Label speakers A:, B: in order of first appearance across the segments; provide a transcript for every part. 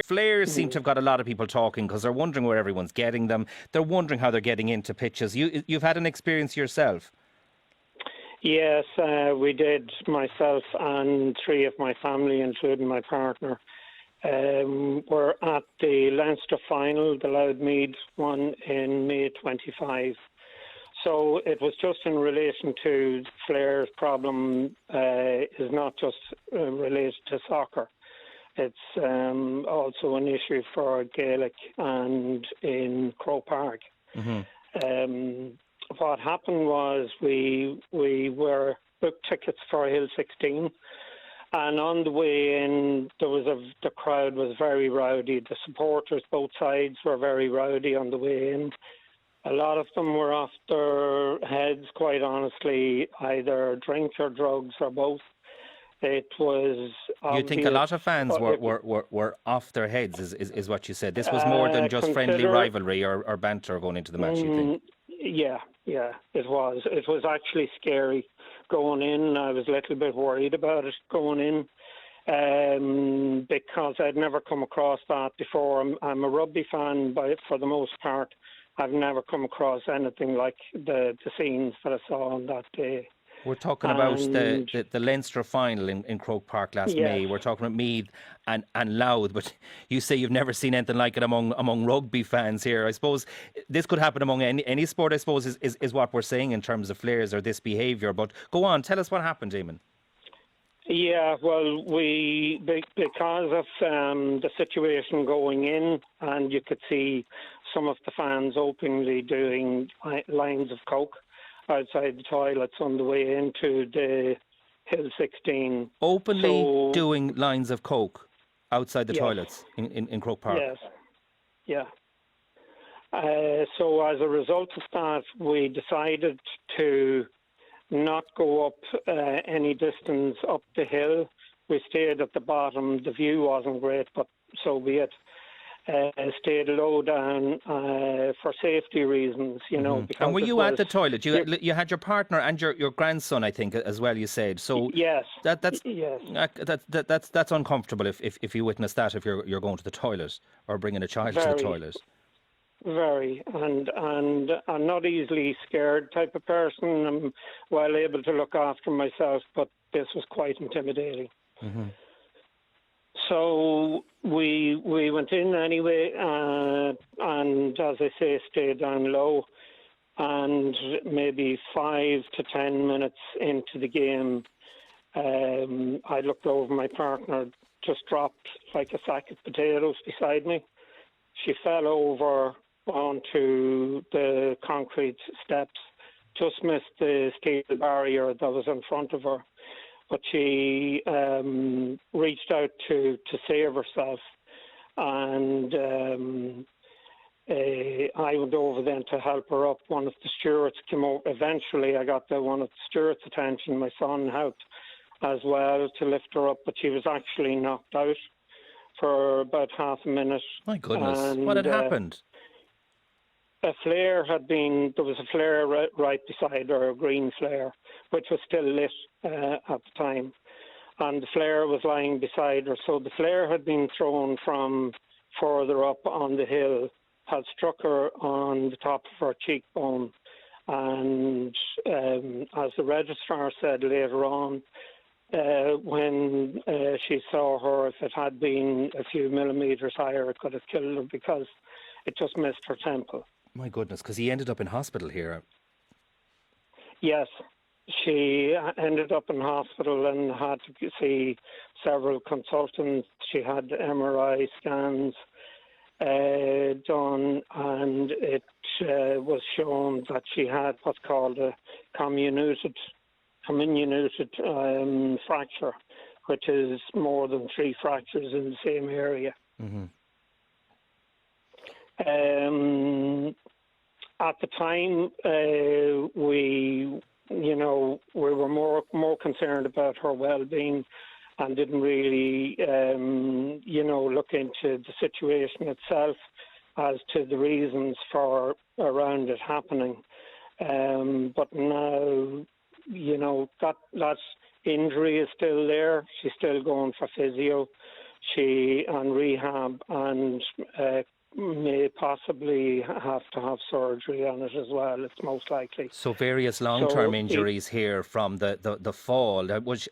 A: flares seem to have got a lot of people talking because they're wondering where everyone's getting them. They're wondering how they're getting into pitches. You've had an experience yourself.
B: Yes, we did. Myself and three of my family, including my partner, were at the Leinster final, the Loudmead one in May 25. So it was just in relation to Flair's problem is not just related to soccer. It's also an issue for Gaelic and in Croke Park. What happened was we were booked tickets for Hill 16, and on the way in the crowd was very rowdy. The supporters, both sides, were very rowdy on the way in. A lot of them were off their heads, quite honestly, either drink or drugs or both. It was obvious.
A: You think a lot of fans were off their heads, is what you said. This was more than just friendly rivalry or banter going into the match, you think?
B: Yeah, it was. It was actually scary going in. I was a little bit worried about it going in because I'd never come across that before. I'm a rugby fan for the most part. I've never come across anything like the scenes that I saw on that day.
A: We're talking about the Leinster final in Croke Park last May. We're talking about Meath and Louth, but you say you've never seen anything like it among rugby fans here. I suppose this could happen among any sport, I suppose, is what we're saying in terms of flares or this behaviour. But go on, tell us what happened, Eamon.
B: Yeah, well, because of the situation going in, and you could see some of the fans openly doing lines of coke outside the toilets on the way into the Hill 16.
A: Openly doing lines of coke outside the toilets in Croke Park?
B: Yes, yeah. So as a result of that, we decided to not go up any distance up the hill. We stayed at the bottom. The view wasn't great, but so be it. Stayed low down for safety reasons, you know. Because
A: and were you at the toilet? You had your partner and your grandson, I think, as well. You said so.
B: Yes.
A: That's uncomfortable if you witness that if you're going to the toilet or bringing a child to the toilet.
B: Very, and I'm not easily scared type of person. I'm well able to look after myself, but this was quite intimidating. So we went in anyway, and as I say, stayed down low. And maybe 5 to 10 minutes into the game, I looked over, my partner just dropped like a sack of potatoes beside me. She fell over onto the concrete steps, just missed the steel barrier that was in front of her. But she reached out to save herself, and I went over then to help her up. One of the stewards came over. Eventually, I got one of the stewards' attention. My son helped as well to lift her up, but she was actually knocked out for about half a minute.
A: My goodness, and what had happened?
B: There was a flare right beside her, a green flare, which was still lit at the time. And the flare was lying beside her. So the flare had been thrown from further up on the hill, had struck her on the top of her cheekbone. And as the registrar said later on, when she saw her, if it had been a few millimetres higher, it could have killed her because it just missed her temple.
A: My goodness, because he ended up in hospital here.
B: Yes, she ended up in hospital and had to see several consultants. She had MRI scans done, and it was shown that she had what's called a comminuted fracture, which is more than 3 fractures in the same area. At the time, we were more concerned about her well-being and didn't really, look into the situation itself as to the reasons for around it happening. But now, that injury is still there. She's still going for physio. she on rehab and may possibly have to have surgery on it as well. It's most likely.
A: So various long-term
B: So
A: injuries here from the fall.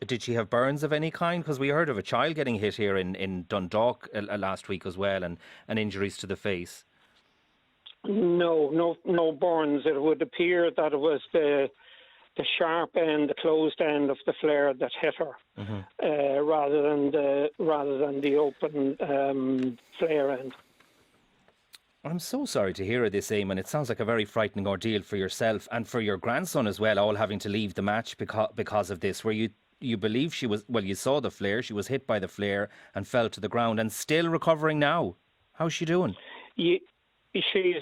A: Did she have burns of any kind? Because we heard of a child getting hit here in Dundalk last week as well, and injuries to the face.
B: No burns. It would appear that it was the sharp end, the closed end of the flare that hit her, rather than the open flare end.
A: I'm so sorry to hear of this, Eamon. It sounds like a very frightening ordeal for yourself and for your grandson as well, all having to leave the match because of this. Where you believe she was, well, you saw the flare, she was hit by the flare and fell to the ground and still recovering now. How's she doing?
B: She's